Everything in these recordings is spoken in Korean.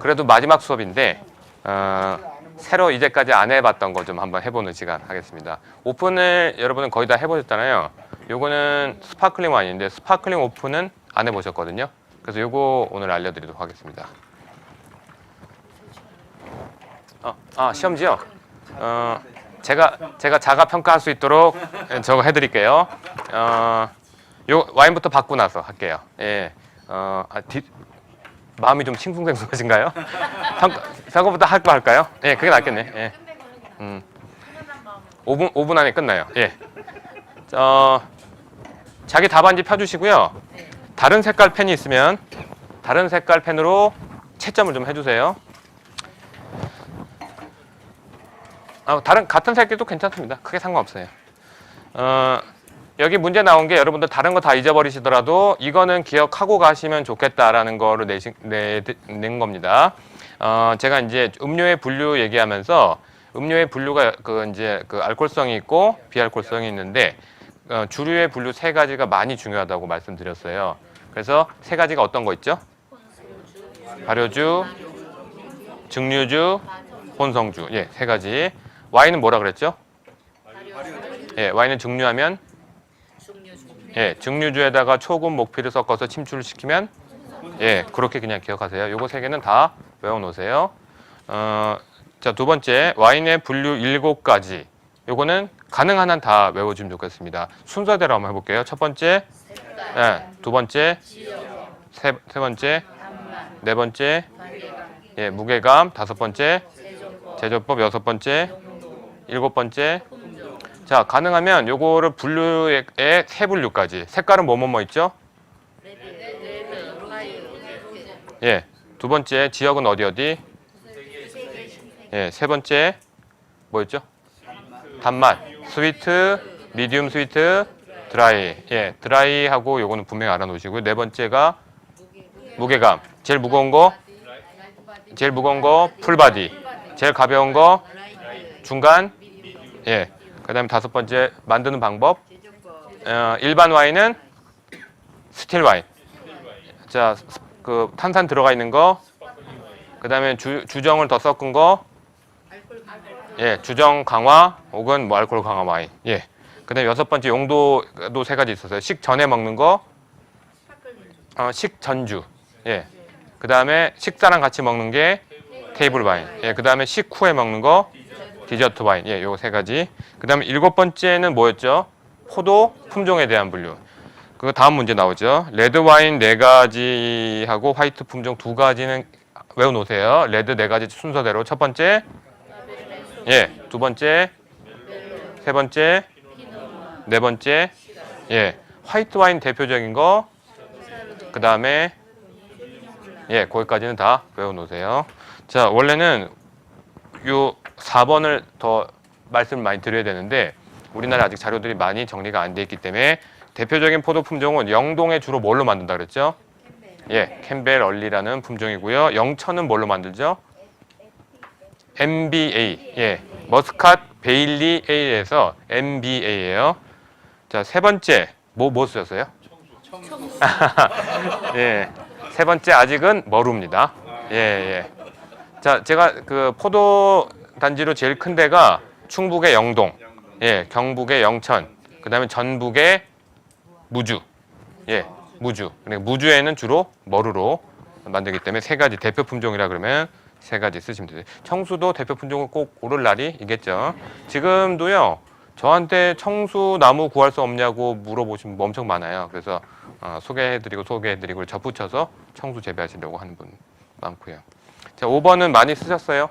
그래도 마지막 수업인데 새로 이제까지 안 해봤던 거 좀 한번 해보는 시간 하겠습니다. 오픈을 여러분은 거의 다 해보셨잖아요. 요거는 스파클링 와인인데 스파클링 오픈은 안 해보셨거든요. 그래서 요거 오늘 알려드리도록 하겠습니다. 시험지요? 제가 자가 평가할 수 있도록 저거 해드릴게요. 요 와인부터 받고 나서 할게요. 예. 마음이 좀 싱숭생숭하신가요? 평가부터 할까요? 예, 그게 낫겠네. 예. 5분 안에 끝나요. 예. 자기 답안지 펴주시고요. 다른 색깔 펜이 있으면 다른 색깔 펜으로 채점을 좀 해주세요. 같은 색깔도 괜찮습니다. 크게 상관없어요. 여기 문제 나온 게 여러분들 다른 거 다 잊어버리시더라도 이거는 기억하고 가시면 좋겠다라는 거를 낸 겁니다. 제가 이제 음료의 분류 얘기하면서 음료의 분류가 이제 알코올성이 있고 비알코올성이 있는데 주류의 분류 세 가지가 많이 중요하다고 말씀드렸어요. 그래서 세 가지가 어떤 거 있죠? 발효주, 증류주, 혼성주. 예, 세 가지. 와인은 뭐라 그랬죠? 예, 와인은 증류하면 예, 증류주에다가 초급 목피를 섞어서 침출을 시키면 예, 그렇게 그냥 기억하세요. 요거 세 개는 다 외워놓으세요. 자, 두 번째 와인의 분류 7가지. 요거는 가능한 한 다 외워주면 좋겠습니다. 순서대로 한번 해볼게요. 첫 번째, 예, 두 번째, 세 번째, 네 번째, 예, 무게감, 다섯 번째, 제조법, 여섯 번째, 일곱 번째. 자, 가능하면 요거를 분류의 세 분류까지. 색깔은 뭐 있죠? 예, 두 번째 지역은 어디? 예, 세 번째 뭐였죠? 단맛, 스위트, 미디움 스위트, 드라이. 예, 드라이하고 요거는 분명히 알아놓으시고요. 네 번째가 무게감. 제일 무거운 거 풀바디. 제일 가벼운 거 중간. 예. 그다음에 다섯 번째 만드는 방법. 일반 와인은 스틸 와인. 자, 탄산 들어가 있는 거. 그다음에 주정을 더 섞은 거. 예, 주정 강화 혹은 뭐 알코올 강화 와인. 예. 그다음에 여섯 번째 용도도 세 가지 있었어요. 식전에 먹는 거. 식전주. 예. 그다음에 식사랑 같이 먹는 게 테이블 와인. 예. 그다음에 식후에 먹는 거 디저트 와인. 예, 요 세 가지. 그다음에 일곱 번째는 뭐였죠? 포도 품종에 대한 분류. 그 다음 문제 나오죠. 레드 와인 4가지하고 화이트 품종 2가지는 외워 놓으세요. 레드 4가지 순서대로. 첫 번째, 예, 두 번째, 세 번째, 네 번째. 예, 화이트 와인 대표적인 거. 그다음에 예, 거기까지는 다 외워 놓으세요. 자, 원래는 요 4번을 더 말씀을 많이 드려야 되는데 우리나라 아직 자료들이 많이 정리가 안 돼 있기 때문에 대표적인 포도 품종은 영동에 주로 뭘로 만든다 그랬죠? 예, 캠벨 얼리라는 품종이고요. 영천은 뭘로 만들죠? MBA. 예, 머스캇 베일리 A에서 MBA예요. 자, 세 번째 뭐 쓰셨어요? 청수. 예, 세 번째 아직은 머루입니다. 예. 자, 제가 포도 단지로 제일 큰 데가 충북의 영동, 예, 경북의 영천, 그다음에 전북의 무주, 예, 무주. 그러니까 무주에는 주로 머루로 만들기 때문에 세 가지 대표 품종이라 그러면 세 가지 쓰시면 돼요. 청수도 대표 품종을 꼭 고를 날이 있겠죠. 지금도요, 저한테 청수 나무 구할 수 없냐고 물어보시는 분 엄청 많아요. 그래서 소개해드리고 접붙여서 청수 재배하시려고 하는 분 많고요. 자, 5번은 많이 쓰셨어요?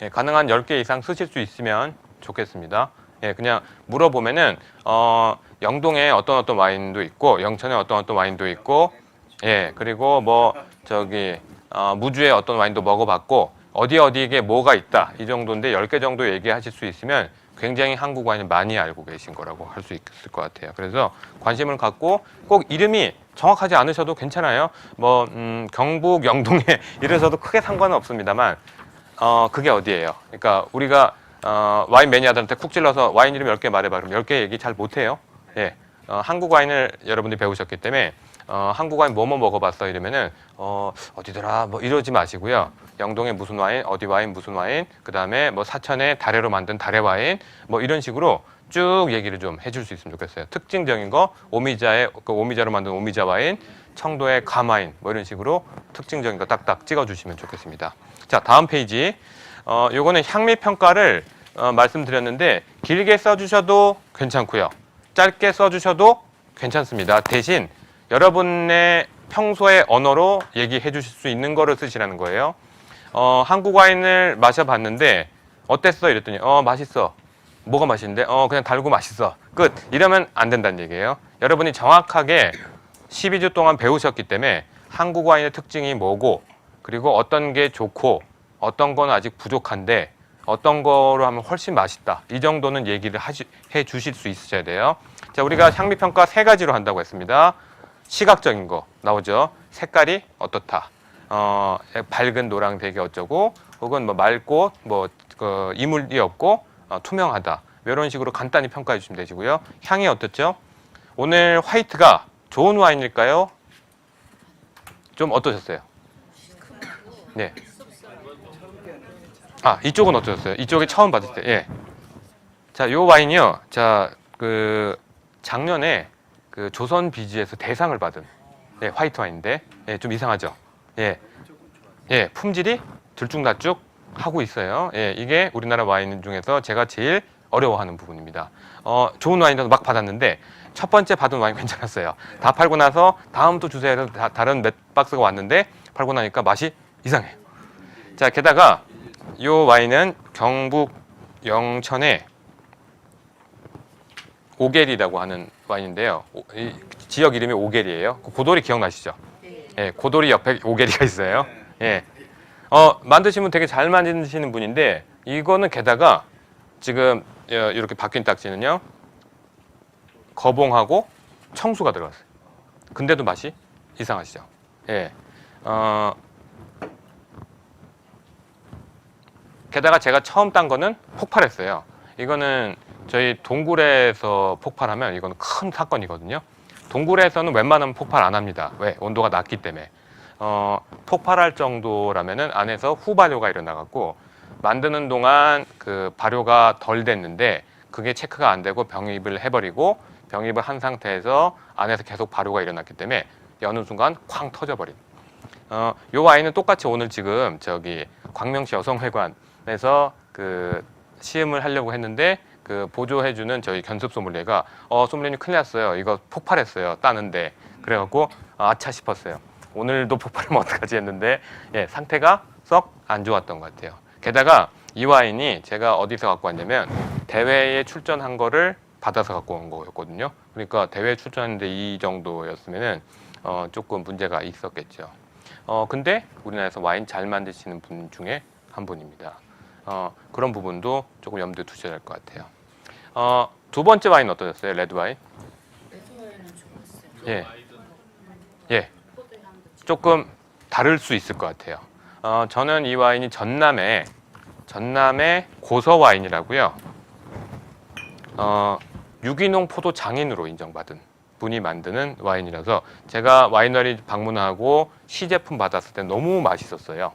예, 가능한 10개 이상 쓰실 수 있으면 좋겠습니다. 예, 그냥 물어보면은 영동에 어떤 와인도 있고 영천에 어떤 와인도 있고 예, 그리고 무주에 어떤 와인도 먹어봤고 어디에 뭐가 있다 이 정도인데 10개 정도 얘기하실 수 있으면 굉장히 한국 와인을 많이 알고 계신 거라고 할 수 있을 것 같아요. 그래서 관심을 갖고 꼭 이름이 정확하지 않으셔도 괜찮아요. 경북 영동에 이러셔도 크게 상관은 없습니다만 그게 어디예요? 그러니까 우리가 와인 매니아들한테 쿡 찔러서 와인 이름 10개 말해봐. 그럼 10개 얘기 잘 못해요. 예, 한국 와인을 여러분들이 배우셨기 때문에 한국 와인 뭐뭐 먹어봤어 이러면은 어디더라 뭐 이러지 마시고요. 영동에 무슨 와인, 어디 와인 무슨 와인, 그 다음에 뭐 사천에 다래로 만든 다래 와인 뭐 이런 식으로 쭉 얘기를 좀 해줄 수 있으면 좋겠어요. 특징적인 거 오미자에 그 오미자로 만든 오미자 와인, 청도의 감 와인 뭐 이런 식으로 특징적인 거 딱딱 찍어주시면 좋겠습니다. 자, 다음 페이지. 요거는 향미 평가를 말씀드렸는데 길게 써주셔도 괜찮고요. 짧게 써주셔도 괜찮습니다. 대신 여러분의 평소의 언어로 얘기해 주실 수 있는 거를 쓰시라는 거예요. 한국 와인을 마셔봤는데 어땠어? 이랬더니 맛있어. 뭐가 맛있는데? 그냥 달고 맛있어. 끝. 이러면 안 된다는 얘기예요. 여러분이 정확하게 12주 동안 배우셨기 때문에 한국 와인의 특징이 뭐고 그리고 어떤 게 좋고 어떤 건 아직 부족한데 어떤 거로 하면 훨씬 맛있다. 이 정도는 얘기를 해 주실 수 있으셔야 돼요. 자, 우리가 향미 평가 3가지로 한다고 했습니다. 시각적인 거 나오죠. 색깔이 어떻다. 밝은 노란색이 어쩌고 혹은 뭐 맑고 뭐 이물이 없고 투명하다. 이런 식으로 간단히 평가해 주시면 되시고요. 향이 어떻죠? 오늘 화이트가 좋은 와인일까요? 좀 어떠셨어요? 네. 이쪽은 어떠셨어요? 이쪽에 처음 받을 때. 예. 자, 요 와인이요. 자, 작년에 조선 비지에서 대상을 받은 화이트 와인인데 좀 이상하죠. 예, 품질이 들쭉날쭉 하고 있어요. 예, 이게 우리나라 와인 중에서 제가 제일 어려워하는 부분입니다. 좋은 와인도 막 받았는데 첫 번째 받은 와인 괜찮았어요. 다 팔고 나서 다음 또 주세요 해서 다른 몇 박스가 왔는데 팔고 나니까 맛이 이상해요. 자, 게다가 이 와인은 경북 영천의 오겔이라고 하는 와인인데요. 이 지역 이름이 오겔이에요. 고돌이 기억나시죠? 예, 고돌이 옆에 오겔이가 있어요. 예. 만드시면 되게 잘 만드시는 분인데 이거는 게다가 지금 이렇게 바뀐 딱지는요. 거봉하고 청수가 들어갔어요. 근데도 맛이 이상하시죠? 예. 게다가 제가 처음 딴 거는 폭발했어요. 이거는 저희 동굴에서 폭발하면 이거는 큰 사건이거든요. 동굴에서는 웬만하면 폭발 안 합니다. 왜? 온도가 낮기 때문에. 폭발할 정도라면은 안에서 후발효가 일어나갖고 만드는 동안 그 발효가 덜 됐는데 그게 체크가 안 되고 병입을 해버리고 병입을 한 상태에서 안에서 계속 발효가 일어났기 때문에 여느 순간 쾅 터져버린. 요 와인은 똑같이 오늘 지금 저기 광명시 여성회관에서 시음을 하려고 했는데 보조해주는 저희 견습 소믈리에가 소믈리에님 큰일 났어요. 이거 폭발했어요. 따는데 그래갖고 아차 싶었어요. 오늘도 폭발하면 어떡하지 했는데 상태가 썩 안 좋았던 것 같아요. 게다가 이 와인이 제가 어디서 갖고 왔냐면 대회에 출전한 거를 받아서 갖고 온 거였거든요. 그러니까 대회에 출전했는데 이 정도였으면은 조금 문제가 있었겠죠. 근데 우리나라에서 와인 잘 만드시는 분 중에 한 분입니다. 그런 부분도 조금 염두에 두셔야 될 것 같아요. 두 번째 와인 어떠셨어요? 레드 와인? 레드 와인은 좋았어요. 예. 조금 다를 수 있을 것 같아요. 저는 이 와인이 전남의 고서 와인이라고요. 유기농 포도 장인으로 인정받은 분이 만드는 와인이라서 제가 와이너리 방문하고 시제품 받았을 때 너무 맛있었어요.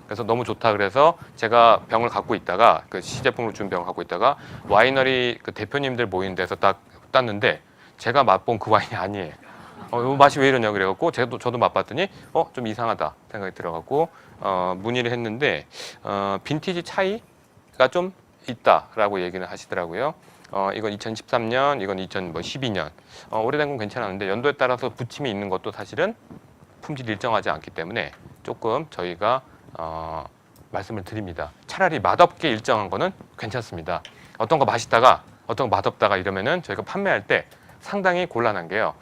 그래서 너무 좋다 그래서 제가 병을 갖고 있다가 시제품으로 준 병을 갖고 있다가 와이너리 대표님들 모인 데서 딱 땄는데 제가 맛본 그 와인이 아니에요. 맛이 왜 이러냐 그래갖고 저도 맛봤더니 좀 이상하다 생각이 들어갖고 문의를 했는데 빈티지 차이가 좀 있다라고 얘기는 하시더라고요. 이건 2013년, 이건 2012년. 오래된 건 괜찮았는데 연도에 따라서 부침이 있는 것도 사실은 품질이 일정하지 않기 때문에 조금 저희가 말씀을 드립니다. 차라리 맛없게 일정한 거는 괜찮습니다. 어떤 거 맛있다가 어떤 거 맛없다가 이러면은 저희가 판매할 때 상당히 곤란한 게요.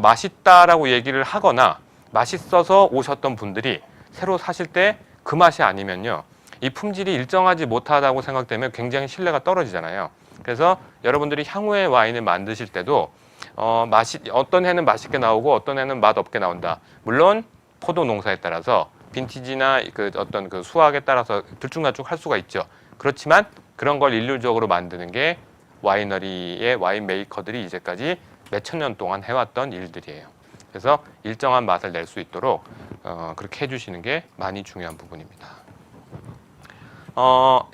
맛있다라고 얘기를 하거나 맛있어서 오셨던 분들이 새로 사실 때 그 맛이 아니면요. 이 품질이 일정하지 못하다고 생각되면 굉장히 신뢰가 떨어지잖아요. 그래서 여러분들이 향후에 와인을 만드실 때도 어떤 해는 맛있게 나오고 어떤 해는 맛없게 나온다. 물론 포도 농사에 따라서 빈티지나 어떤 수확에 따라서 들쭉날쭉 할 수가 있죠. 그렇지만 그런 걸 일률적으로 만드는 게 와이너리의 와인 메이커들이 이제까지 몇천 년 동안 해왔던 일들이에요. 그래서 일정한 맛을 낼 수 있도록 그렇게 해주시는 게 많이 중요한 부분입니다.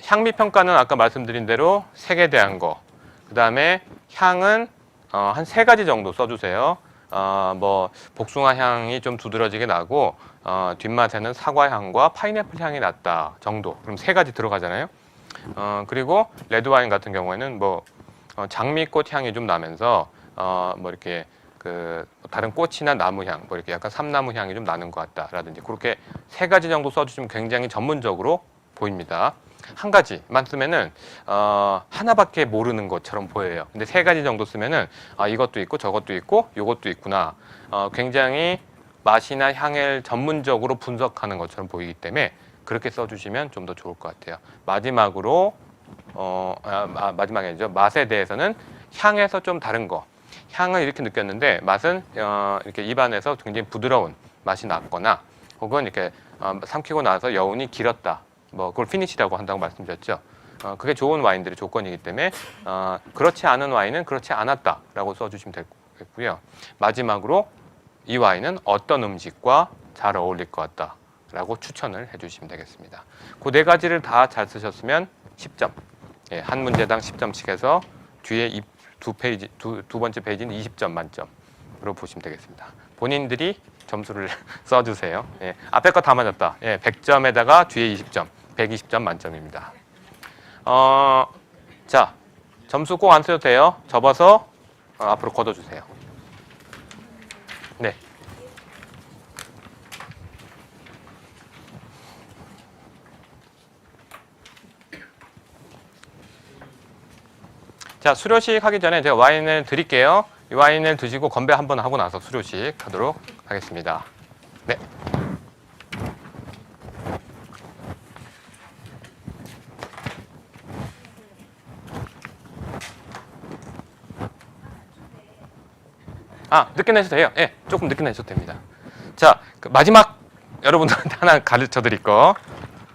향미 평가는 아까 말씀드린 대로 색에 대한 거, 그 다음에 향은 한 3가지 정도 써주세요. 뭐 복숭아 향이 좀 두드러지게 나고 뒷맛에는 사과 향과 파인애플 향이 났다 정도. 그럼 3가지 들어가잖아요. 그리고 레드 와인 같은 경우에는 뭐 장미꽃 향이 좀 나면서 뭐 이렇게 그 다른 꽃이나 나무 향, 뭐 이렇게 약간 삼나무 향이 좀 나는 것 같다라든지 그렇게 3가지 정도 써주시면 굉장히 전문적으로 보입니다. 한 가지만 쓰면은 하나밖에 모르는 것처럼 보여요. 근데 3가지 정도 쓰면은 이것도 있고 저것도 있고 요것도 있구나. 굉장히 맛이나 향을 전문적으로 분석하는 것처럼 보이기 때문에 그렇게 써주시면 좀 더 좋을 것 같아요. 마지막으로 마지막에 아니죠. 맛에 대해서는 향에서 좀 다른 거. 향을 이렇게 느꼈는데 맛은 이렇게 입안에서 굉장히 부드러운 맛이 났거나 혹은 이렇게 삼키고 나서 여운이 길었다. 뭐 그걸 피니시라고 한다고 말씀드렸죠. 그게 좋은 와인들의 조건이기 때문에 그렇지 않은 와인은 그렇지 않았다라고 써주시면 되겠고요. 마지막으로 이 와인은 어떤 음식과 잘 어울릴 것 같다라고 추천을 해주시면 되겠습니다. 그 4가지를 다 잘 쓰셨으면 10점. 예, 한 문제당 10점씩 해서 뒤에 두 번째 페이지는 20점 만점으로 보시면 되겠습니다. 본인들이 점수를 써주세요. 예, 앞에 거 다 맞았다. 예, 100점에다가 뒤에 20점, 120점 만점입니다. 자, 점수 꼭 안 써도 돼요. 접어서 앞으로 걷어주세요. 네. 자, 수료식 하기 전에 제가 와인을 드릴게요. 이 와인을 드시고 건배 한번 하고 나서 수료식 하도록 하겠습니다. 네. 늦게 내셔도 돼요. 예, 조금 늦게 내셔도 됩니다. 자, 그 마지막 여러분들한테 하나 가르쳐 드릴 거.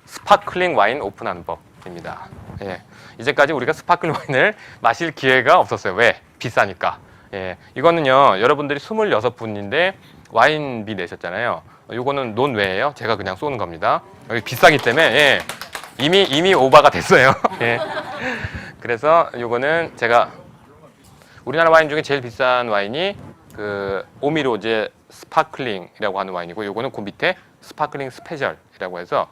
스파클링 와인 오픈하는 법입니다. 예. 이제까지 우리가 스파클링 와인을 마실 기회가 없었어요. 왜? 비싸니까. 예. 이거는요, 여러분들이 26분인데 와인비 내셨잖아요. 요거는 논외예요. 제가 그냥 쏘는 겁니다. 여기 비싸기 때문에, 예. 이미 오버가 됐어요. 예. 그래서 요거는 제가 우리나라 와인 중에 제일 비싼 와인이 그 오미로제 스파클링이라고 하는 와인이고, 요거는 그 밑에 스파클링 스페셜이라고 해서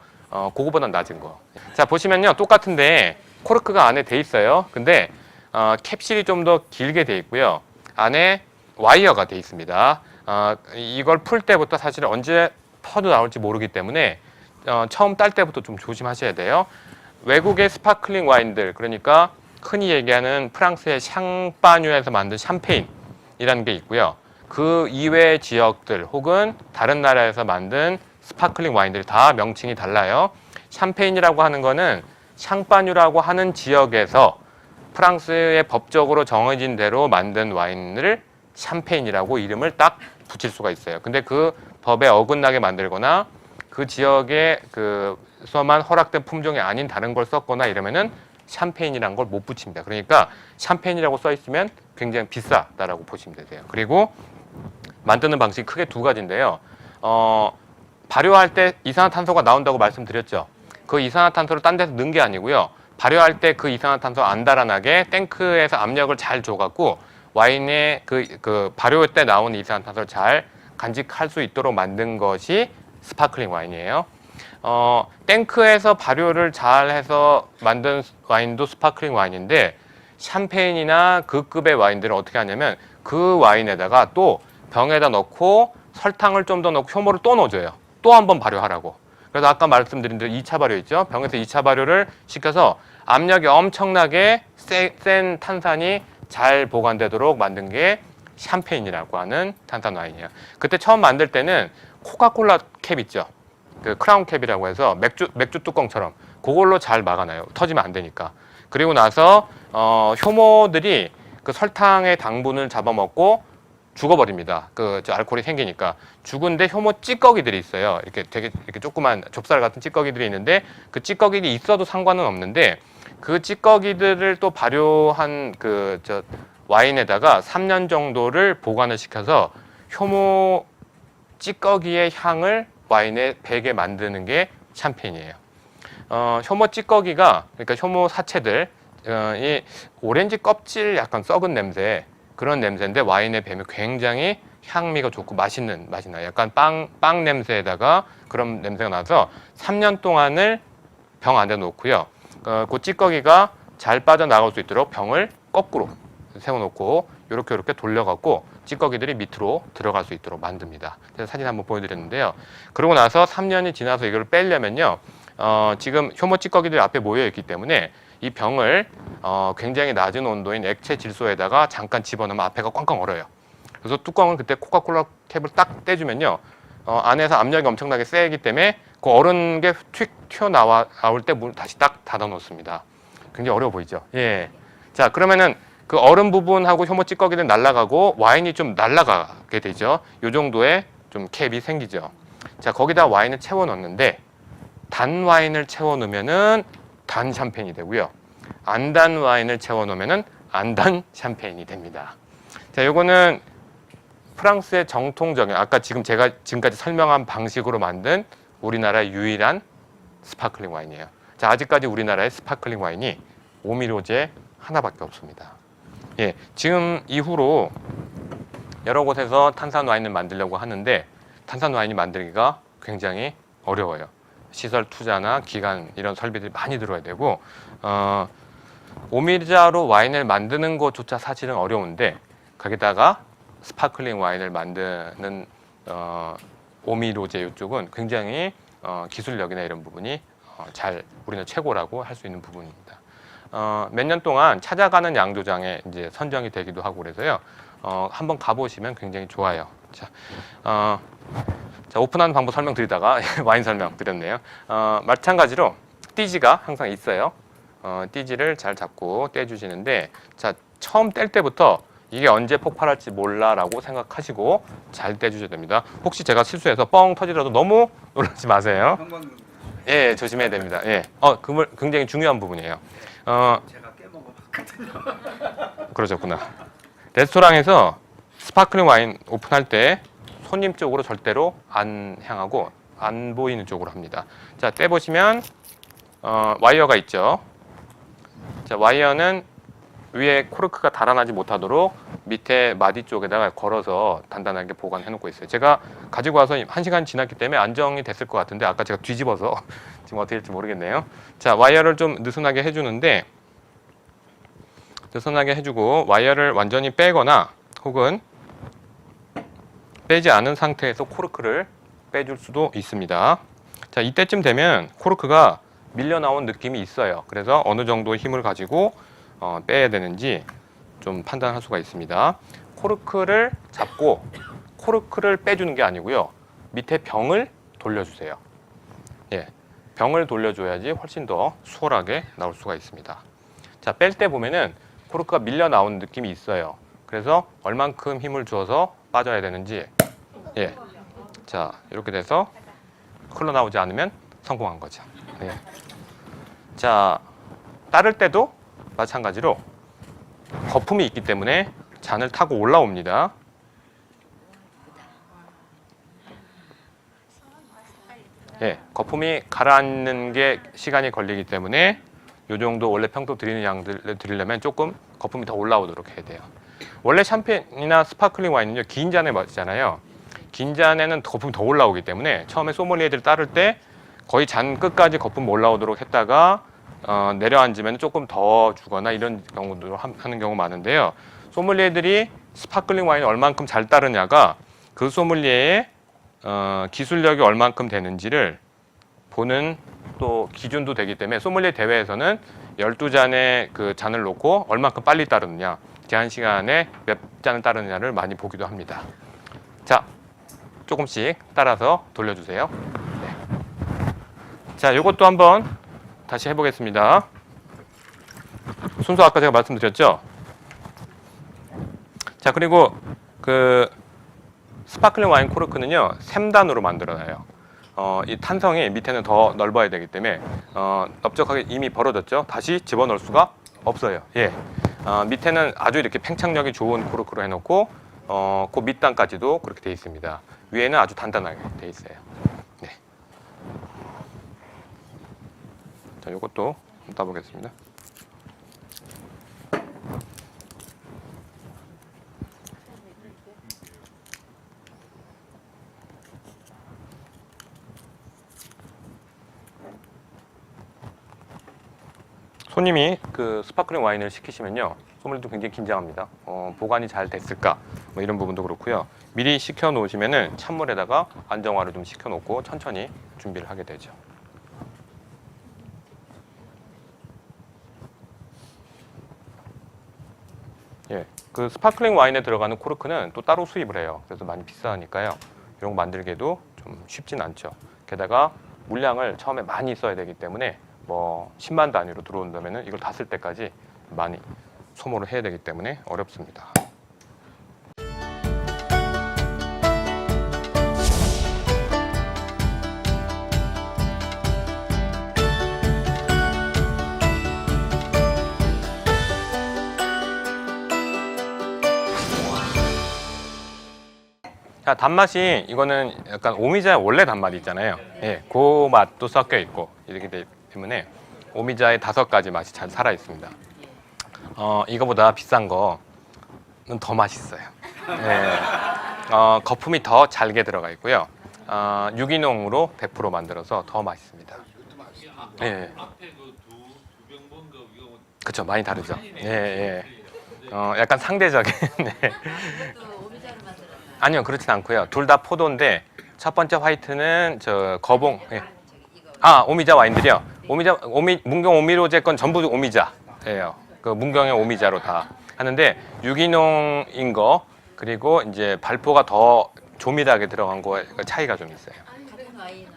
그거보다 낮은 거. 자, 보시면요, 똑같은데 코르크가 안에 돼 있어요. 근데 캡슐이 좀 더 길게 돼 있고요. 안에 와이어가 돼 있습니다. 이걸 풀 때부터 사실 언제 퍼도 나올지 모르기 때문에 처음 딸 때부터 좀 조심하셔야 돼요. 외국의 스파클링 와인들, 그러니까 흔히 얘기하는 프랑스의 샹파뉴에서 만든 샴페인이라는 게 있고요. 그 이외의 지역들 혹은 다른 나라에서 만든 스파클링 와인들이 다 명칭이 달라요. 샴페인이라고 하는 거는 샹파뉴라고 하는 지역에서 프랑스의 법적으로 정해진 대로 만든 와인을 샴페인이라고 이름을 딱 붙일 수가 있어요. 근데 그 법에 어긋나게 만들거나 그 지역에 그서만 허락된 품종이 아닌 다른 걸 썼거나 이러면은 샴페인이라는 걸 못 붙입니다. 그러니까 샴페인이라고 써 있으면 굉장히 비싸다라고 보시면 되세요. 그리고 만드는 방식이 크게 2가지인데요. 발효할 때 이산화탄소가 나온다고 말씀드렸죠. 그 이산화탄소를 딴 데서 넣은 게 아니고요. 발효할 때 그 이산화탄소 안 달아나게 탱크에서 압력을 잘 줘갖고 와인의 그 발효 때 나온 이산화탄소를 잘 간직할 수 있도록 만든 것이 스파클링 와인이에요. 탱크에서 발효를 잘 해서 만든 와인도 스파클링 와인인데 샴페인이나 그 급의 와인들은 어떻게 하냐면 그 와인에다가 또 병에다 넣고 설탕을 좀 더 넣고 효모를 또 넣어줘요. 또 한 번 발효하라고. 그래서 아까 말씀드린 대로 2차 발효 있죠. 병에서 2차 발효를 시켜서 압력이 엄청나게 센 탄산이 잘 보관되도록 만든 게 샴페인이라고 하는 탄산 와인이에요. 그때 처음 만들 때는 코카콜라 캡 있죠. 그 크라운 캡이라고 해서 맥주 뚜껑처럼 그걸로 잘 막아놔요. 터지면 안 되니까. 그리고 나서 효모들이 그 설탕의 당분을 잡아먹고 죽어버립니다. 저 알코올이 생기니까. 죽은데 효모 찌꺼기들이 있어요. 이렇게 되게 이렇게 조그만 좁쌀 같은 찌꺼기들이 있는데 그 찌꺼기들이 있어도 상관은 없는데 그 찌꺼기들을 또 발효한 와인에다가 3년 정도를 보관을 시켜서 효모 찌꺼기의 향을 와인에 배게 만드는 게 샴페인이에요. 효모 찌꺼기가 그러니까 효모 사체들 이 오렌지 껍질 약간 썩은 냄새 그런 냄새인데 와인에 배면 굉장히 향미가 좋고 맛있는 맛이 나요. 약간 빵 냄새에다가 그런 냄새가 나서 3년 동안을 병 안에 놓고요. 그 찌꺼기가 잘 빠져나갈 수 있도록 병을 거꾸로 세워놓고 이렇게 돌려갖고 찌꺼기들이 밑으로 들어갈 수 있도록 만듭니다. 그래서 사진 한번 보여드렸는데요. 그러고 나서 3년이 지나서 이걸 빼려면요. 지금 효모 찌꺼기들이 앞에 모여 있기 때문에 이 병을 굉장히 낮은 온도인 액체 질소에다가 잠깐 집어넣으면 앞에가 꽝꽝 얼어요. 그래서 뚜껑을 그때 코카콜라 캡을 딱 떼주면요. 안에서 압력이 엄청나게 세기 때문에 그 얼은 게 튀 튀어나올 때 문 다시 딱 닫아 놓습니다. 굉장히 어려워 보이죠? 예. 자, 그러면은 그 얼음 부분하고 효모 찌꺼기는 날아가고 와인이 좀 날아가게 되죠. 요 정도의 좀 캡이 생기죠. 자, 거기다 와인을 채워 넣는데 단 와인을 채워 넣으면은 단 샴페인이 되고요. 안 단 와인을 채워 넣으면은 안 단 샴페인이 됩니다. 자, 요거는 프랑스의 정통적인 아까 제가 지금까지 설명한 방식으로 만든 우리나라의 유일한 스파클링 와인이에요. 자, 아직까지 우리나라의 스파클링 와인이 오미로제 하나밖에 없습니다. 예, 지금 이후로 여러 곳에서 탄산 와인을 만들려고 하는데 탄산 와인이 만들기가 굉장히 어려워요. 시설 투자나 기간 이런 설비들이 많이 들어야 되고 오미자로 와인을 만드는 것조차 사실은 어려운데 거기다가 스파클링 와인을 만드는 오미로제 이쪽은 굉장히 기술력이나 이런 부분이 우리는 최고라고 할 수 있는 부분입니다. 몇 년 동안 찾아가는 양조장에 이제 선정이 되기도 하고 그래서요. 한번 가보시면 굉장히 좋아요. 자, 오픈하는 방법 설명드리다가 와인 설명드렸네요. 마찬가지로 띠지가 항상 있어요. 띠지를 잘 잡고 떼주시는데 자, 처음 뗄 때부터 이게 언제 폭발할지 몰라라고 생각하시고 잘 떼주셔야 됩니다. 혹시 제가 실수해서 뻥 터지더라도 너무 놀라지 마세요. 예, 조심해야 됩니다. 예, 굉장히 중요한 부분이에요. 제가 깨먹어봤거든요. 그러셨구나. 레스토랑에서 스파클링 와인 오픈할 때 손님 쪽으로 절대로 안 향하고 안 보이는 쪽으로 합니다. 자, 떼보시면 와이어가 있죠. 자, 와이어는 위에 코르크가 달아나지 못하도록 밑에 마디 쪽에다가 걸어서 단단하게 보관해 놓고 있어요. 제가 가지고 와서 1시간 지났기 때문에 안정이 됐을 것 같은데 아까 제가 뒤집어서 지금 어떻게 될지 모르겠네요. 자, 와이어를 좀 느슨하게 해주는데 느슨하게 해주고 와이어를 완전히 빼거나 혹은 빼지 않은 상태에서 코르크를 빼줄 수도 있습니다. 자, 이때쯤 되면 코르크가 밀려 나온 느낌이 있어요. 그래서 어느 정도의 힘을 가지고 빼야 되는지 좀 판단할 수가 있습니다. 코르크를 잡고 코르크를 빼주는 게 아니고요. 밑에 병을 돌려주세요. 예, 병을 돌려줘야지 훨씬 더 수월하게 나올 수가 있습니다. 자, 뺄 때 보면은 코르크가 밀려 나온 느낌이 있어요. 그래서 얼만큼 힘을 주어서 빠져야 되는지 예, 자, 이렇게 돼서 흘러나오지 않으면 성공한 거죠. 예. 자, 따를 때도 마찬가지로 거품이 있기 때문에 잔을 타고 올라옵니다. 예, 거품이 가라앉는 게 시간이 걸리기 때문에 이 정도 원래 평소 드리는 양들을 드리려면 조금 거품이 더 올라오도록 해야 돼요. 원래 샴페인이나 스파클링 와인은요, 긴 잔에 마시잖아요. 긴 잔에는 거품이 더 올라오기 때문에 처음에 소믈리에들을 따를 때 거의 잔 끝까지 거품 올라오도록 했다가 내려앉으면 조금 더 주거나 이런 경우도 하는 경우 많은데요. 소믈리에들이 스파클링 와인을 얼만큼 잘 따르냐가 그 소믈리에의 기술력이 얼만큼 되는지를 보는 또 기준도 되기 때문에 소믈리에 대회에서는 12잔의 그 잔을 놓고 얼만큼 빨리 따르느냐, 제한 시간에 몇 잔을 따르느냐를 많이 보기도 합니다. 자, 조금씩 따라서 돌려주세요. 네. 자, 이것도 한번 다시 해보겠습니다. 순서 아까 제가 말씀드렸죠? 자, 그리고 그 스파클링 와인 코르크는요, 샘단으로 만들어놔요. 이 탄성이 밑에는 더 넓어야 되기 때문에 넓적하게 이미 벌어졌죠. 다시 집어넣을 수가 없어요. 예, 밑에는 아주 이렇게 팽창력이 좋은 코르크로 해놓고 그 밑단까지도 그렇게 돼 있습니다. 위에는 아주 단단하게 돼 있어요. 네. 자, 이것도 따보겠습니다. 손님이 그 스파클링 와인을 시키시면요, 소믈리에도 굉장히 긴장합니다. 보관이 잘 됐을까, 뭐 이런 부분도 그렇고요. 미리 식혀 놓으시면은 찬물에다가 안정화를 좀 시켜 놓고 천천히 준비를 하게 되죠. 예, 그 스파클링 와인에 들어가는 코르크는 또 따로 수입을 해요. 그래서 많이 비싸니까요. 이런 거 만들기도 좀 쉽진 않죠. 게다가 물량을 처음에 많이 써야 되기 때문에 뭐 10만 단위로 들어온다면은 이걸 다 쓸 때까지 많이 소모를 해야 되기 때문에 어렵습니다. 자, 단맛이 이거는 약간 오미자의 원래 단맛이 있잖아요. 예, 그 맛도 섞여 있고 이렇게 되기 때문에 오미자의 5가지 맛이 잘 살아 있습니다. 이거보다 비싼 거는 더 맛있어요. 예, 거품이 더 잘게 들어가 있고요. 유기농으로 100% 만들어서 더 맛있습니다. 예, 앞에 그두 병본 거 이거 그렇죠, 많이 다르죠. 예, 예. 약간 상대적인. 네. 이것도 오미자로 만들었나? 아니요, 그렇진 않고요. 둘 다 포도인데 첫 번째 화이트는 저 거봉. 예. 오미자 와인들이요. 문경 오미로제 건 전부 오미자예요. 그 문경의 오미자로 다 하는데 유기농인 거 그리고 이제 발포가 더 조밀하게 들어간 거 차이가 좀 있어요. 같은 와이너리예요.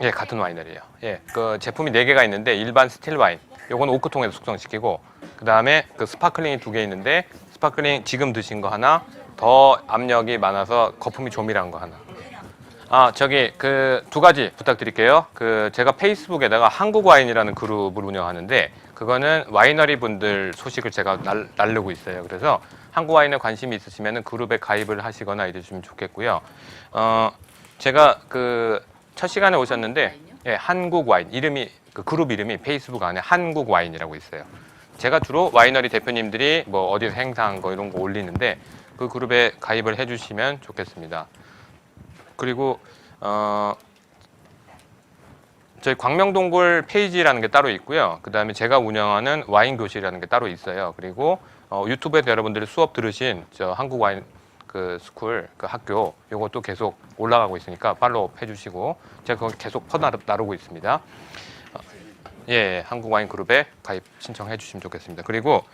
예, 같은 와이너리예요. 예, 그 제품이 4개가 있는데 일반 스틸 와인, 요건 오크통에서 숙성시키고 그 다음에 그 스파클링이 2개 있는데 스파클링 지금 드신 거 하나, 더 압력이 많아서 거품이 조밀한 거 하나. 저기 그 2가지 부탁드릴게요. 그 제가 페이스북에다가 한국 와인이라는 그룹을 운영하는데 그거는 와이너리 분들 소식을 제가 날르고 있어요. 그래서 한국 와인에 관심이 있으시면 그룹에 가입을 하시거나 이러시면 좋겠고요. 제가 그 첫 시간에 오셨는데 예, 한국 와인 이름이 그 그룹 이름이 페이스북 안에 한국 와인이라고 있어요. 제가 주로 와이너리 대표님들이 뭐 어디서 행사한 거 이런 거 올리는데 그 그룹에 가입을 해주시면 좋겠습니다. 그리고 저희 광명동굴 페이지라는 게 따로 있고요. 그 다음에 제가 운영하는 와인 교실이라는 게 따로 있어요. 그리고 유튜브에서 여러분들이 수업 들으신 저 한국 와인 그 스쿨 그 학교 요것도 계속 올라가고 있으니까 팔로우 해주시고 제가 거기 계속 나르고 있습니다. 예, 한국 와인 그룹에 가입 신청해 주시면 좋겠습니다. 그리고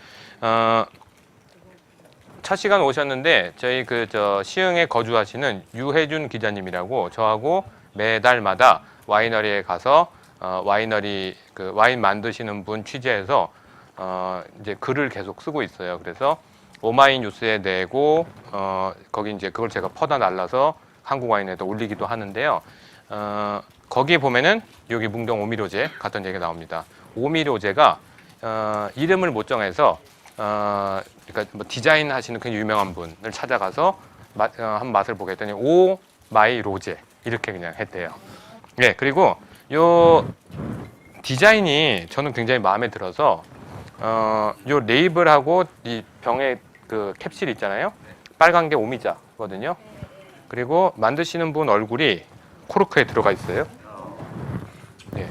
첫 시간 오셨는데 저희 그 저 시흥에 거주하시는 유혜준 기자님이라고 저하고 매달마다 와이너리에 가서 와이너리 그 와인 만드시는 분 취재해서 이제 글을 계속 쓰고 있어요. 그래서 오마이 뉴스에 내고 거기 이제 그걸 제가 퍼다 날라서 한국 와인에도 올리기도 하는데요. 거기에 보면은 여기 문경 오미료제 같은 얘기가 나옵니다. 오미료제가 이름을 못 정해서 그러니까 뭐 디자인 하시는 굉장히 유명한 분을 찾아가서 한 맛을 보게 했더니 오마이 로제 이렇게 그냥 했대요. 네, 그리고 요 디자인이 저는 굉장히 마음에 들어서 요 레이블하고 이 병의 그 캡슐 있잖아요. 빨간 게 오미자거든요. 그리고 만드시는 분 얼굴이 코르크에 들어가 있어요. 예,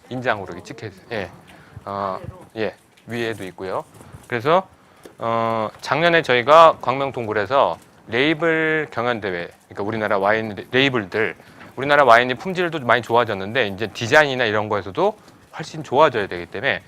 인장으로 이렇게 찍혀 있어요. 예, 예, 위에도 있고요. 그래서 작년에 저희가 광명동굴에서 레이블 경연대회, 그러니까 우리나라 와인 레이블들, 우리나라 와인이 품질도 많이 좋아졌는데 이제 디자인이나 이런 거에서도 훨씬 좋아져야 되기 때문에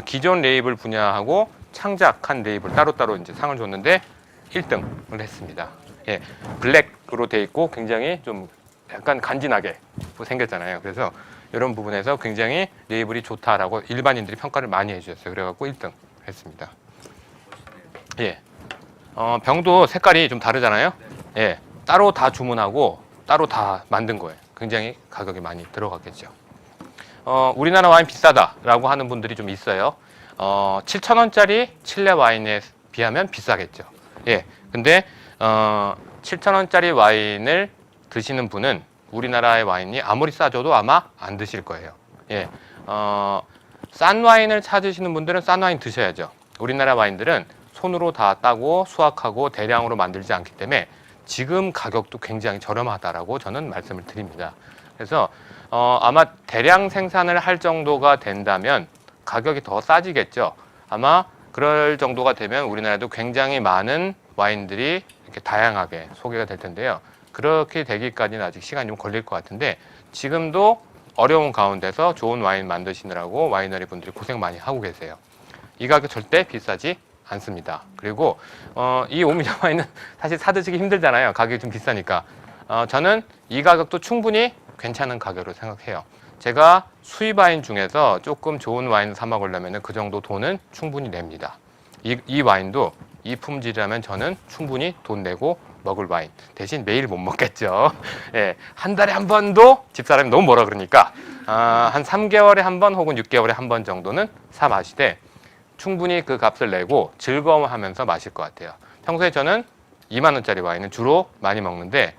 기존 레이블 분야하고 창작한 레이블 따로따로 이제 상을 줬는데 1등을 했습니다. 예, 블랙으로 돼 있고 굉장히 좀 약간 간지나게 생겼잖아요. 그래서 이런 부분에서 굉장히 레이블이 좋다라고 일반인들이 평가를 많이 해주셨어요. 그래갖고 1등 했습니다. 예, 병도 색깔이 좀 다르잖아요. 예, 따로 다 주문하고 따로 다 만든 거예요. 굉장히 가격이 많이 들어갔겠죠. 우리나라 와인 비싸다라고 하는 분들이 좀 있어요. 7,000원짜리 칠레 와인에 비하면 비싸겠죠. 예, 근데 7,000원짜리 와인을 드시는 분은 우리나라의 와인이 아무리 싸줘도 아마 안 드실 거예요. 예, 싼 와인을 찾으시는 분들은 싼 와인 드셔야죠. 우리나라 와인들은 손으로 다 따고 수확하고 대량으로 만들지 않기 때문에 지금 가격도 굉장히 저렴하다라고 저는 말씀을 드립니다. 그래서 아마 대량 생산을 할 정도가 된다면 가격이 더 싸지겠죠. 아마 그럴 정도가 되면 우리나라도 굉장히 많은 와인들이 이렇게 다양하게 소개가 될 텐데요. 그렇게 되기까지는 아직 시간이 좀 걸릴 것 같은데 지금도 어려운 가운데서 좋은 와인 만드시느라고 와이너리 분들이 고생 많이 하고 계세요. 이 가격 절대 비싸지 않습니다. 그리고 이 오미자 와인은 사실 사드시기 힘들잖아요. 가격이 좀 비싸니까. 저는 이 가격도 충분히 괜찮은 가격으로 생각해요. 제가 수입 와인 중에서 조금 좋은 와인을 사 먹으려면 그 정도 돈은 충분히 냅니다. 이 와인도 이 품질이라면 저는 충분히 돈 내고 먹을 와인. 대신 매일 못 먹겠죠. 예, 한 달에 한 번도 집사람이 너무 뭐라 그러니까 한 3개월에 한 번 혹은 6개월에 한 번 정도는 사 마시되 충분히 그 값을 내고 즐거워하면서 마실 것 같아요. 평소에 저는 2만 원짜리 와인은 주로 많이 먹는데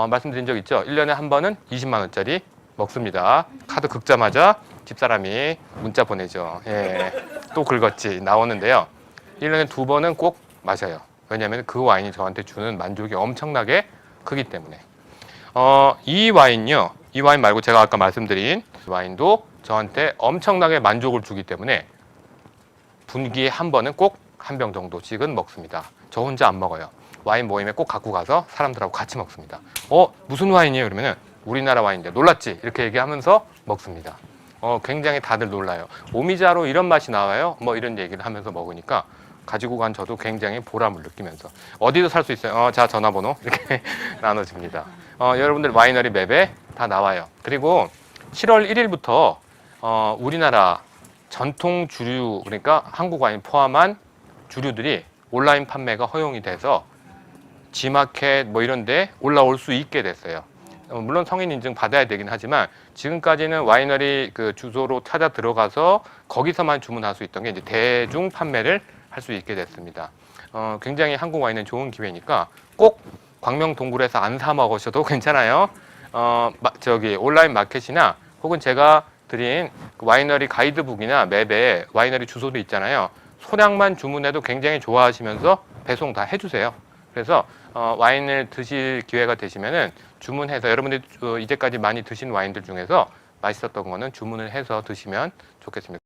말씀드린 적 있죠? 1년에 한 번은 20만 원짜리 먹습니다. 카드 긁자마자 집사람이 문자 보내죠. 예, 또 긁었지 나오는데요. 1년에 2번은 꼭 마셔요. 왜냐하면 그 와인이 저한테 주는 만족이 엄청나게 크기 때문에. 이 와인요. 이 와인 말고 제가 아까 말씀드린 와인도 저한테 엄청나게 만족을 주기 때문에 분기에 한 번은 꼭 한 병 정도씩은 먹습니다. 저 혼자 안 먹어요. 와인 모임에 꼭 갖고 가서 사람들하고 같이 먹습니다. 무슨 와인이에요? 그러면은 우리나라 와인인데 놀랐지? 이렇게 얘기하면서 먹습니다. 굉장히 다들 놀라요. 오미자로 이런 맛이 나와요? 뭐 이런 얘기를 하면서 먹으니까 가지고 간 저도 굉장히 보람을 느끼면서 어디도 살 수 있어요. 자, 전화번호 이렇게 나눠줍니다. 여러분들 와이너리 맵에 다 나와요. 그리고 7월 1일부터 우리나라 전통 주류, 그러니까 한국 와인 포함한 주류들이 온라인 판매가 허용이 돼서 G마켓 뭐 이런 데 올라올 수 있게 됐어요. 물론 성인 인증 받아야 되긴 하지만 지금까지는 와이너리 그 주소로 찾아 들어가서 거기서만 주문할 수 있던 게 이제 대중 판매를 할 수 있게 됐습니다. 굉장히 한국 와인은 좋은 기회니까 꼭 광명 동굴에서 안 사 먹으셔도 괜찮아요. 저기 온라인 마켓이나 혹은 제가 드린 그 와이너리 가이드북이나 맵에 와이너리 주소도 있잖아요. 소량만 주문해도 굉장히 좋아하시면서 배송 다 해주세요. 그래서 와인을 드실 기회가 되시면은 주문해서 여러분들이 이제까지 많이 드신 와인들 중에서 맛있었던 거는 주문을 해서 드시면 좋겠습니다.